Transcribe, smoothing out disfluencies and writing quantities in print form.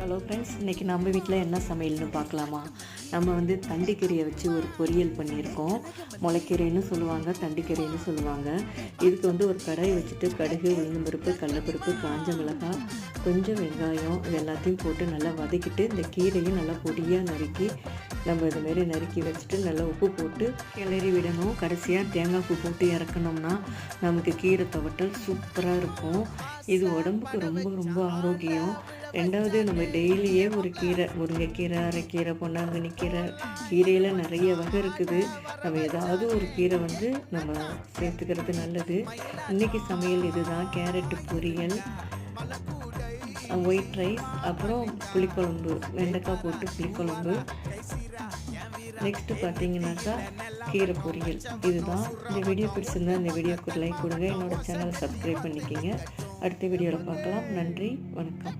Hello friends, இன்றைக்கி நம்ம வீட்டில் என்ன சமையல்னு பார்க்கலாமா? நம்ம வந்து தண்டிக்கீரையை வச்சு ஒரு பொரியல் பண்ணியிருக்கோம். முளைக்கீரைன்னு சொல்லுவாங்க, தண்டிக்கீரைன்னு சொல்லுவாங்க. இதுக்கு வந்து ஒரு கடாய் வச்சுட்டு கடுகு, உளுந்தம்பருப்பு, கடலைப்பருப்பு, காஞ்ச மிளகாய், கொஞ்சம் வெங்காயம் இது எல்லாத்தையும் போட்டு நல்லா வதக்கிட்டு இந்த கீரையும் நல்லா பொடியாக நறுக்கி நம்ம இதுமாரி நறுக்கி வச்சுட்டு நல்லா உப்பு போட்டு கிளறி விடணும். கடைசியாக தேங்காய் பூ போட்டு இறக்கணும்னா நமக்கு கீரை துவட்டல் சூப்பராக இருக்கும். இது உடம்புக்கு ரொம்ப ரொம்ப ஆரோக்கியம். ரெண்டாவது, நம்ம டெய்லியே ஒரு கீரை, முருங்கைக்கீரை, அரைக்கீரை, பொன்னாங்கண்ணி கீரை, கீரையில் நிறைய வகை இருக்குது. நம்ம ஏதாவது ஒரு கீரை வந்து நம்ம சேர்த்துக்கிறது நல்லது. இன்றைக்கி சமையல் இதுதான். கேரட்டு பொரியல், ஒயிட் ரைஸ், அப்புறம் புளிக்குழம்பு, வெண்டைக்காய் போட்டு புளிக்குழம்பு. நெக்ஸ்ட்டு பார்த்தீங்கன்னாக்கா கீரை பொரியல். இதுதான். இந்த வீடியோ பிடிச்சிருந்தா இந்த வீடியோக்கு லைக் கொடுங்க. என்னோடய சேனலை சப்ஸ்கிரைப் பண்ணிக்கிங்க. அடுத்த வீடியோவில் பார்க்கலாம். நன்றி, வணக்கம்.